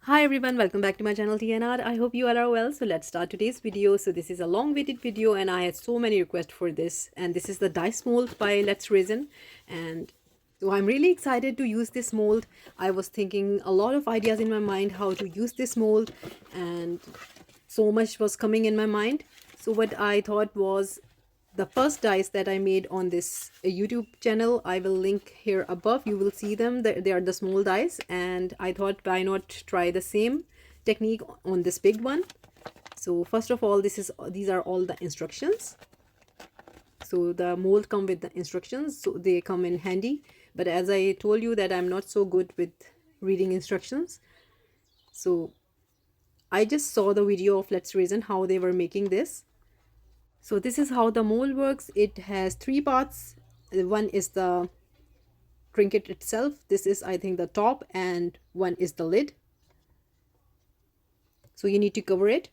Hi everyone, welcome back to my channel Tea&Art. I hope you all are well. So let's start today's video. So this is a long waited video and I had so many requests for this, and this is the dice mold by Let's Resin. And so I'm really excited to use this mold. I was thinking a lot of ideas in my mind how to use this mold, and so much was coming in my mind. So what I thought was, the first dice that I made on this YouTube channel, I will link here above. You will see them. They are the small dice, and I thought, why not try the same technique on this big one. So first of all, these are all the instructions. So the mold come with the instructions, so they come in handy. But as I told you that I'm not so good with reading instructions, so I just saw the video of Let's Resin how they were making this. So this is how the mold works. It has three parts. One is the trinket itself. This is, I think, the top, and one is the lid. So you need to cover it.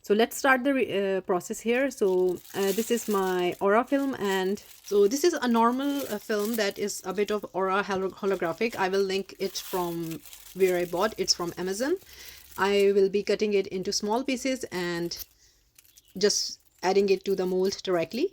So let's start the process here. So this is my aura film, and so this is a normal film that is a bit of aura holographic. I will link it from where I bought. It's from Amazon. I will be cutting it into small pieces and just adding it to the mold directly.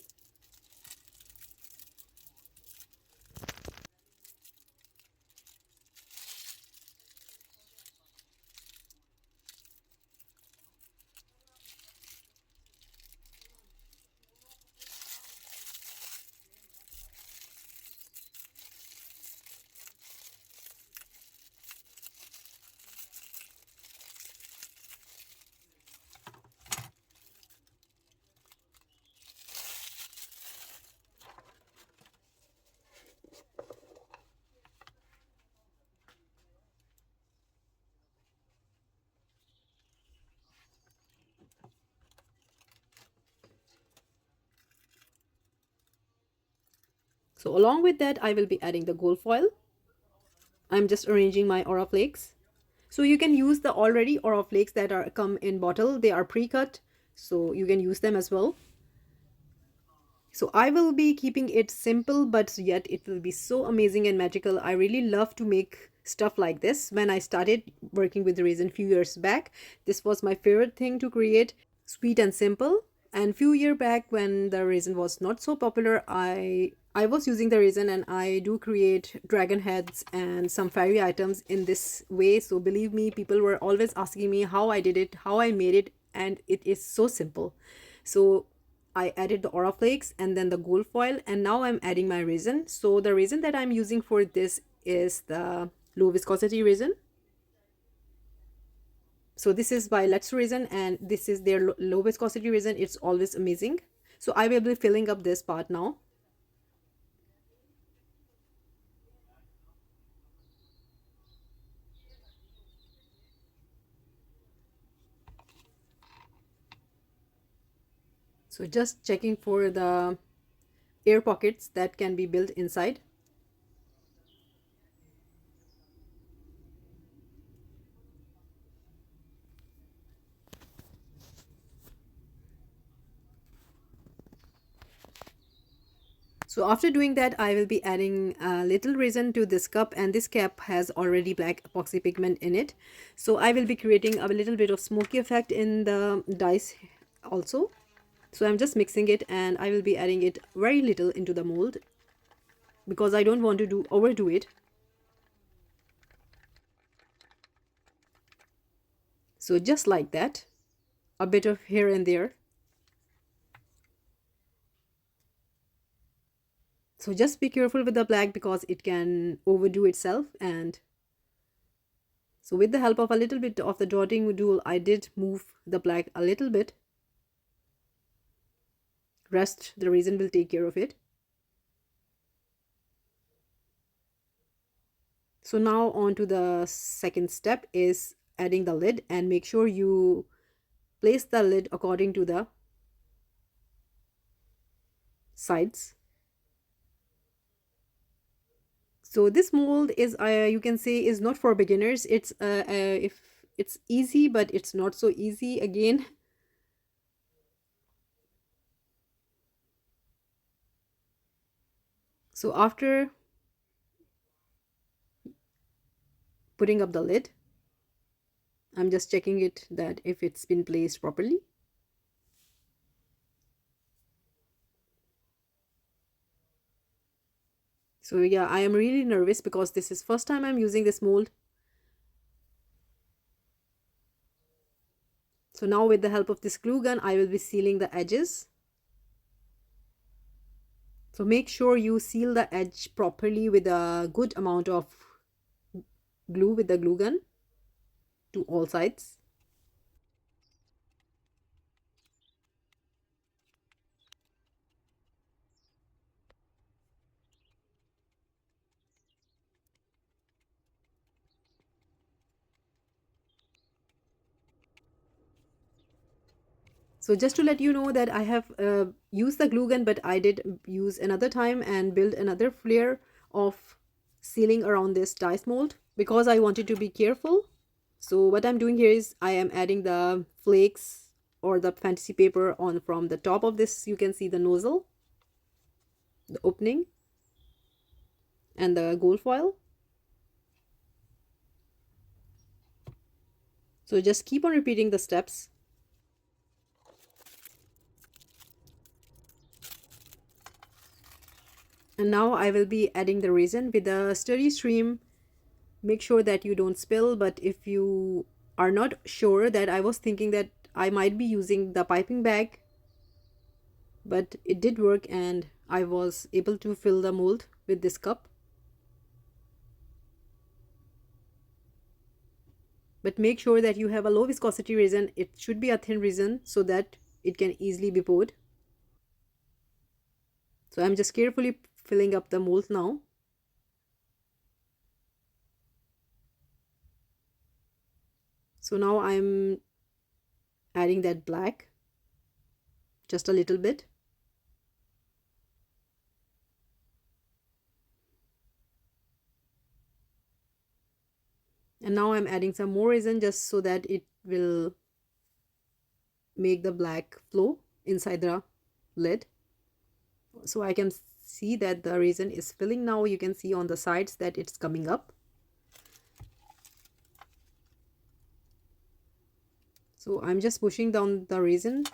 So along with that, I will be adding the gold foil. I'm just arranging my aura flakes. So you can use the already aura flakes that are come in bottle. They are pre-cut, so you can use them as well. So I will be keeping it simple, but yet it will be so amazing and magical. I really love to make stuff like this. When I started working with resin few years back, this was my favorite thing to create, sweet and simple. And few year back, when the resin was not so popular, I was using the resin, and I do create dragon heads and some fairy items in this way. So believe me, people were always asking me how I did it, how I made it, and it is so simple. So I added the aura flakes and then the gold foil, and now I'm adding my resin. So the resin that I'm using for this is the low viscosity resin. So this is by Let's Resin, and this is their low viscosity resin. It's always amazing. So I will be filling up this part now. So just checking for the air pockets that can be built inside. So after doing that, I will be adding a little resin to this cup, and this cup has already black epoxy pigment in it. So I will be creating a little bit of smoky effect in the dice also. So I'm just mixing it, and I will be adding it very little into the mold because I don't want to overdo it. So just like that, a bit of here and there. So just be careful with the black because it can overdo itself. And so with the help of a little bit of the dotting tool, I did move the black a little bit. Rest, the resin will take care of it. So now on to the second step is adding the lid, and make sure you place the lid according to the sides. So this mold is, you can say, is not for beginners. It's if it's easy, but it's not so easy again. So after putting up the lid. I'm just checking it that if it's been placed properly. So yeah, I am really nervous because this is first time I'm using this mold. So now with the help of this glue gun, I will be sealing the edges. So make sure you seal the edge properly with a good amount of glue with the glue gun to all sides. So just to let you know that I have used the glue gun, but I did use another time and build another flare of sealing around this dice mold because I wanted to be careful. So what I'm doing here is I am adding the flakes or the fantasy paper on from the top of this. You can see the nozzle, the opening, and the gold foil. So just keep on repeating the steps. And now I will be adding the resin with a sturdy stream. Make sure that you don't spill, but if you are not sure, that I was thinking that I might be using the piping bag, but it did work and I was able to fill the mold with this cup. But make sure that you have a low viscosity resin. It should be a thin resin so that it can easily be poured. So I'm just carefully filling up the mold now. So now I'm adding that black, just a little bit. And now I'm adding some more resin just so that it will make the black flow inside the lid. So I can see that the resin is filling now. You can see on the sides that it's coming up. So I'm just pushing down the resin.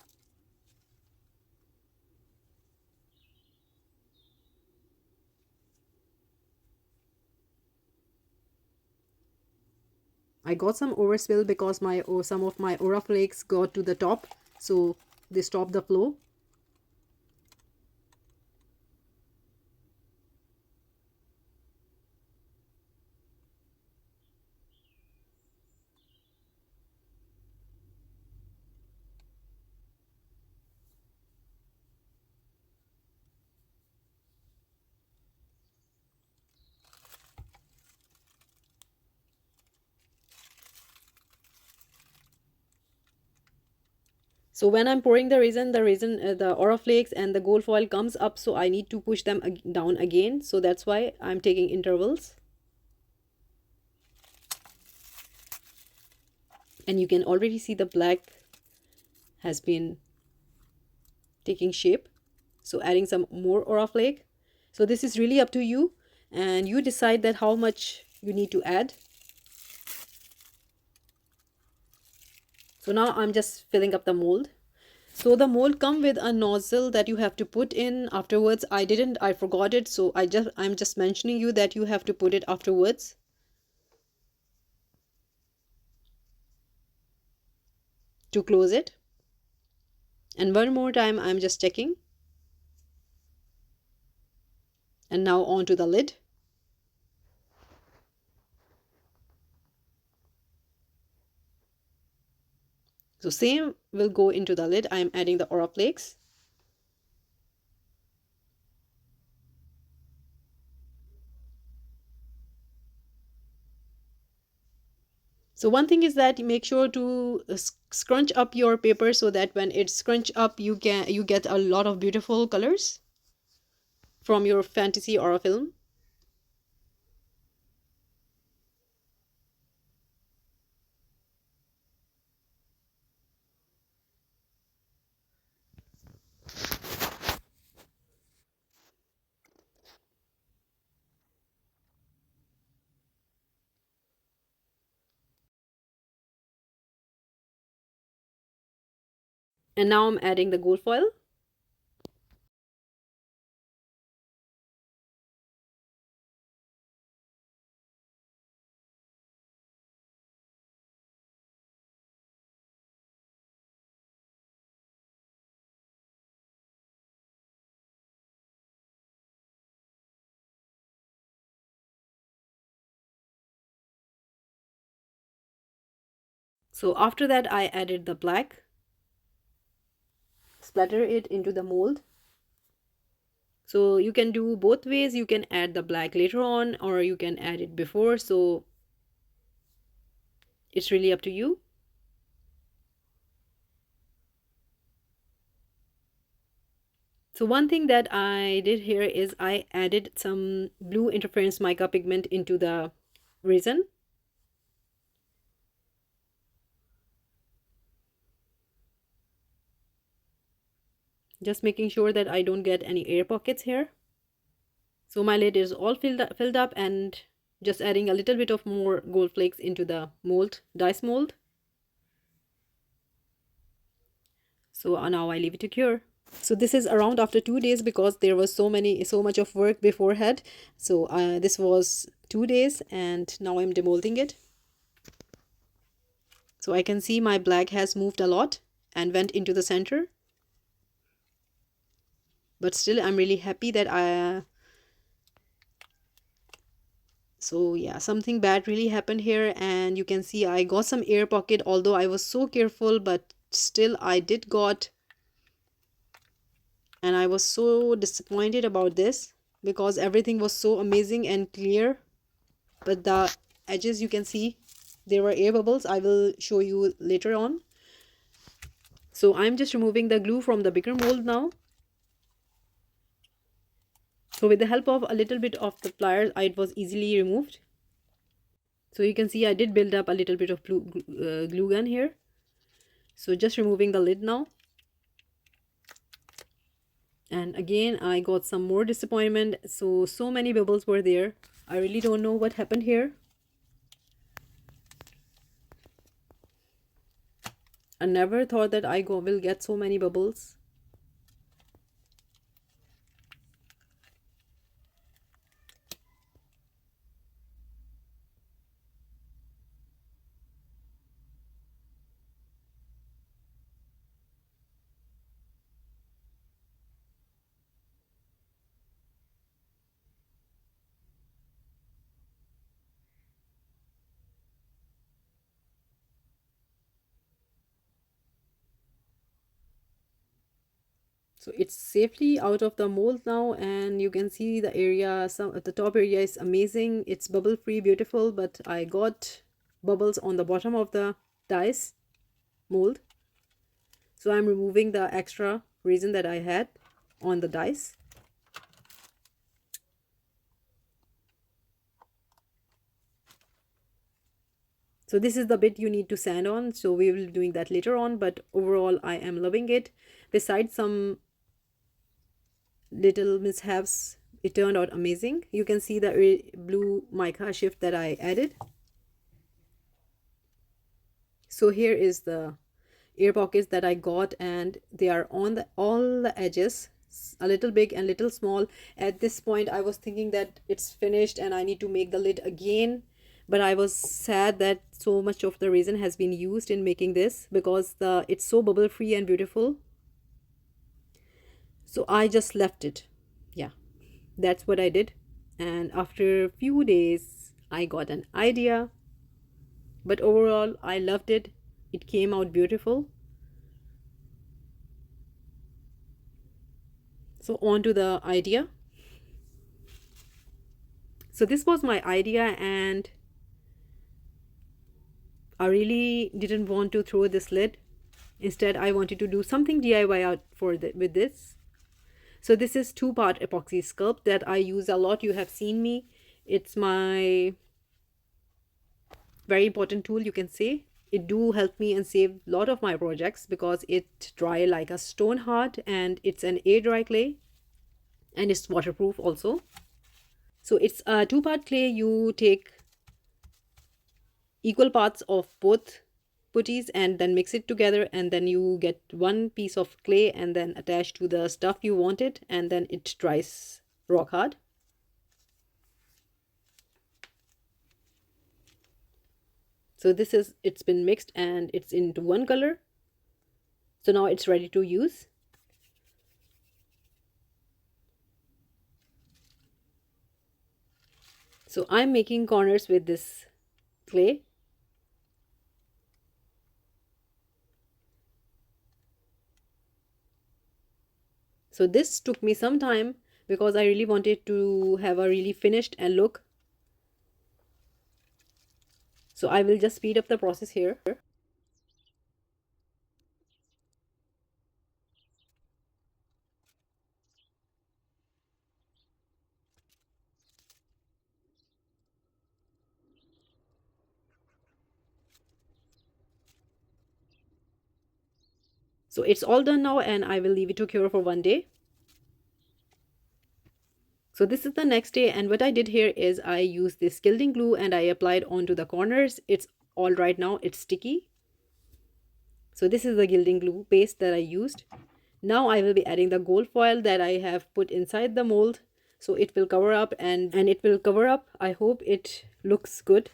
I got some overspill because some of my aura flakes got to the top, so they stopped the flow. So when I'm pouring the resin, the aura flakes and the gold foil comes up, so I need to push them down again. So that's why I'm taking intervals. And you can already see the black has been taking shape. So adding some more aura flake. So this is really up to you, and you decide that how much you need to add. So now I'm just filling up the mold. So the mold come with a nozzle that you have to put in afterwards. I forgot it, so I'm just mentioning you that you have to put it afterwards. To close it. And one more time I'm just checking. And now on to the lid. So same will go into the lid. I'm adding the aura flakes. So one thing is that you make sure to scrunch up your paper so that when it's scrunched up, you get a lot of beautiful colors from your fantasy aura film. And now I'm adding the gold foil. So after that, I added the black, splatter it into the mold. So you can do both ways. You can add the black later on, or you can add it before. So it's really up to you. So one thing that I did here is I added some blue interference mica pigment into the resin. Just making sure that I don't get any air pockets here. So my lid is all filled up, and just adding a little bit of more gold flakes into the mold, dice mold. So now I leave it to cure. So this is around after 2 days, because there was so much of work beforehand. So this was 2 days, and now I'm demolding it. So I can see my black has moved a lot and went into the center. But still, I'm really happy that so yeah, something bad really happened here, and you can see I got some air pocket, although I was so careful, but still I did got. And I was so disappointed about this, because everything was so amazing and clear, but the edges, you can see there were air bubbles. I will show you later on. So I'm just removing the glue from the bigger mold now. So with the help of a little bit of the pliers, it was easily removed. So you can see I did build up a little bit of glue gun here. So just removing the lid now. And again, I got some more disappointment. So many bubbles were there. I really don't know what happened here. I never thought that I will get so many bubbles. So it's safely out of the mold now, and you can see the area, the top area is amazing. It's bubble free, beautiful, but I got bubbles on the bottom of the dice mold. So I'm removing the extra resin that I had on the dice. So this is the bit you need to sand on, so we will be doing that later on, but overall I am loving it. Besides some little mishaps, it turned out amazing. You can see the blue mica shift that I added. So here is the air pockets that I got, and they are on all the edges, a little big and little small. At this point I was thinking that it's finished and I need to make the lid again, but I was sad that so much of the resin has been used in making this, because it's so bubble free and beautiful. So I just left it. Yeah, that's what I did. And after a few days I got an idea, but overall I loved it. It came out beautiful. So on to the idea. So this was my idea, and I really didn't want to throw this lid. Instead, I wanted to do something DIY out with this. So this is 2-part epoxy sculpt that I use a lot. You have seen me. It's my very important tool, you can say. It do help me and save a lot of my projects, because it dry like a stone hard, and it's an air dry clay, and it's waterproof also. So it's a 2-part clay. You take equal parts of both putties and then mix it together, and then you get one piece of clay and then attach to the stuff you wanted, and then it dries rock hard. So this is, it's been mixed and it's into one color. So now it's ready to use. So I'm making corners with this clay. So this took me some time because I really wanted to have a really finished and look. So I will just speed up the process here. So it's all done now and I will leave it to cure for one day. So this is the next day, and what I did here is I used this gilding glue and I applied onto the corners. It's all right now, it's sticky. So this is the gilding glue paste that I used. Now I will be adding the gold foil that I have put inside the mold. So it will cover up and it will cover up. I hope it looks good.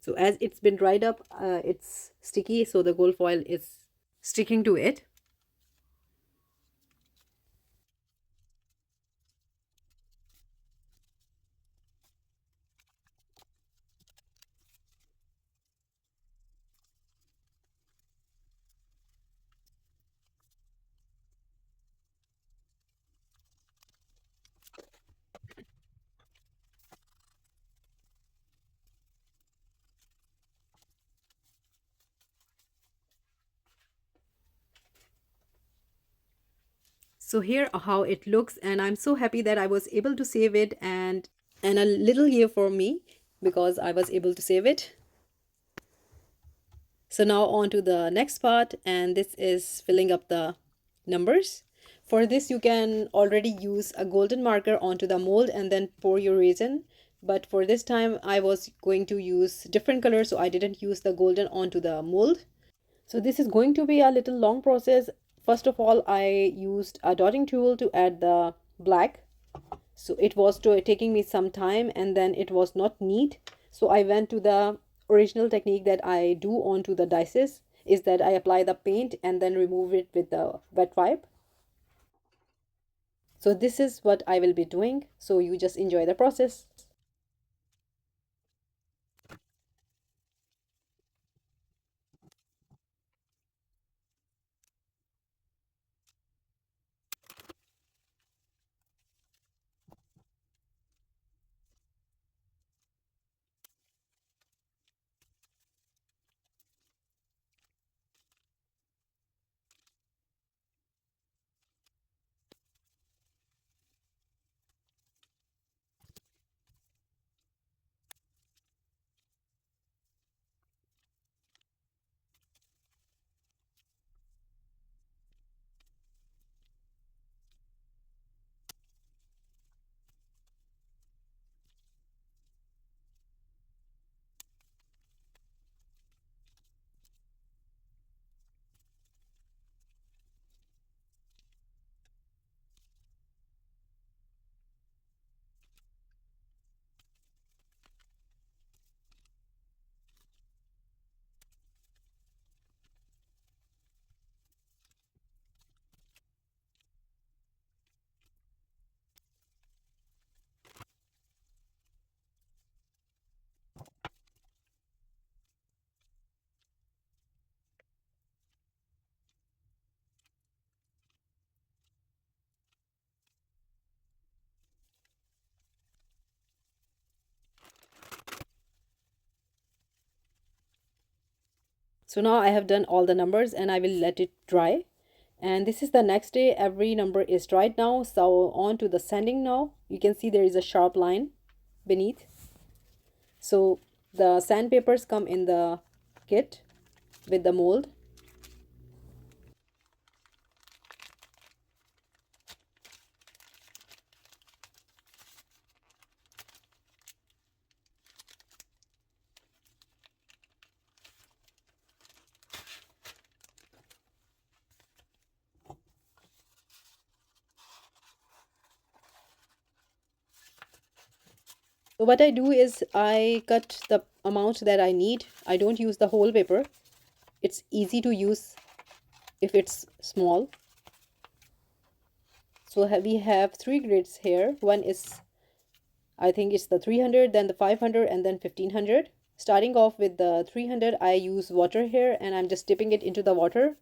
So as it's been dried up, it's sticky, so the gold foil is sticking to it. So here how it looks, and I'm so happy that I was able to save it, and a little year for me because I was able to save it. So now on to the next part, and this is filling up the numbers. For this you can already use a golden marker onto the mold and then pour your resin, but for this time I was going to use different colors, so I didn't use the golden onto the mold. So this is going to be a little long process. First of all, I used a dotting tool to add the black. So it was taking me some time, and then it was not neat. So I went to the original technique that I do onto the dices, is that I apply the paint and then remove it with the wet wipe. So this is what I will be doing. So you just enjoy the process. So now I have done all the numbers and I will let it dry. And this is the next day. Every number is dried now. So on to the sanding now. You can see there is a sharp line beneath. So the sandpapers come in the kit with the mold. So what I do is I cut the amount that I need. I don't use the whole paper. It's easy to use if it's small. So we have three grids here. One is, I think it's the 300, then the 500, and then 1500. Starting off with the 300, I use water here and I'm just dipping it into the water.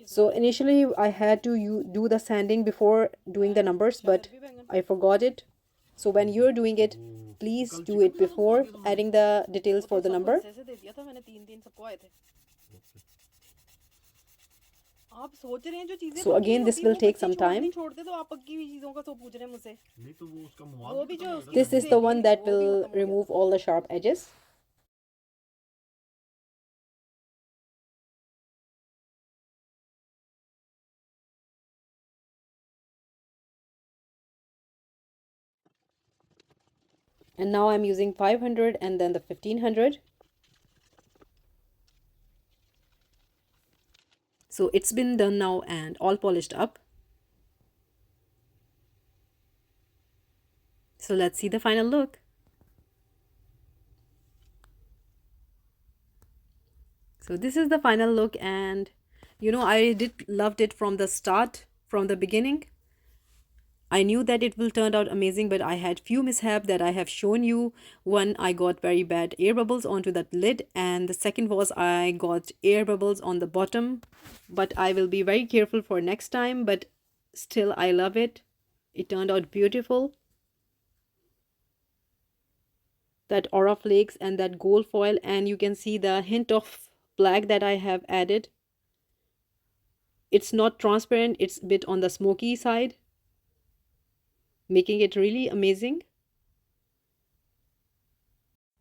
So initially I had to do the sanding before doing the numbers, but I forgot it. So when you're doing it, please do it before adding the details for the number. So again, this will take some time. This is the one that will remove all the sharp edges. And now I'm using 500 and then the 1500. So it's been done now and all polished up. So let's see the final look. So this is the final look, and you know, I loved it from the start, from the beginning. I knew that it will turn out amazing, but I had few mishap that I have shown you. One, I got very bad air bubbles onto that lid, and the second was I got air bubbles on the bottom. But I will be very careful for next time, but still I love it. It turned out beautiful. That aura flakes and that gold foil, and you can see the hint of black that I have added. It's not transparent, it's a bit on the smoky side, making it really amazing.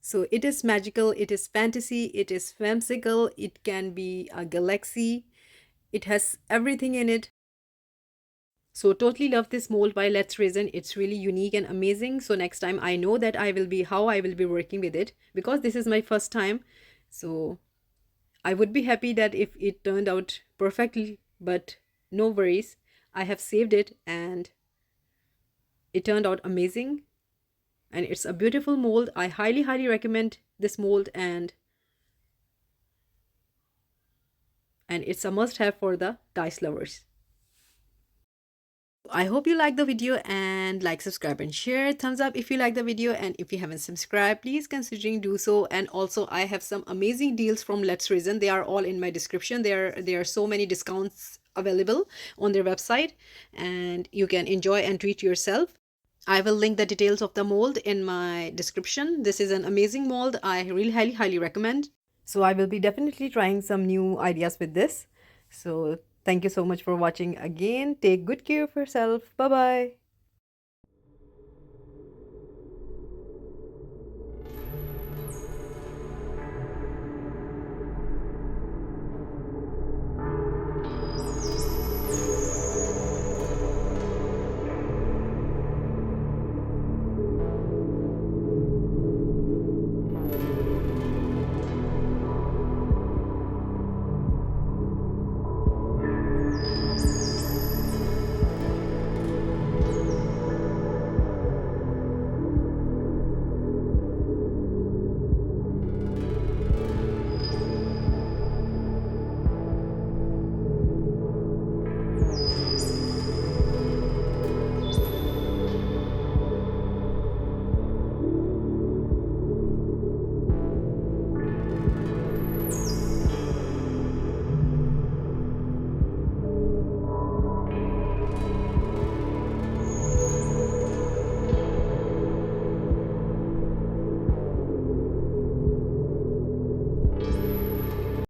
So it is magical, it is fantasy, it is whimsical, it can be a galaxy. It has everything in it. So totally love this mold by Let's Resin. It's really unique and amazing. So next time I know that how I will be working with it, because this is my first time. So I would be happy that if it turned out perfectly, but no worries. I have saved it and it turned out amazing. And it's a beautiful mold. I highly recommend this mold, and it's a must have for the dice lovers. I hope you like the video, and like, subscribe and share. Thumbs up if you like the video, and if you haven't subscribed, please considering do so. And also I have some amazing deals from Let's Resin. They are all in my description. There are so many discounts available on their website, and you can enjoy and treat yourself. I will link the details of the mold in my description. This is an amazing mold. I really highly recommend. So I will be definitely trying some new ideas with this. So thank you so much for watching again. Take good care of yourself. Bye bye.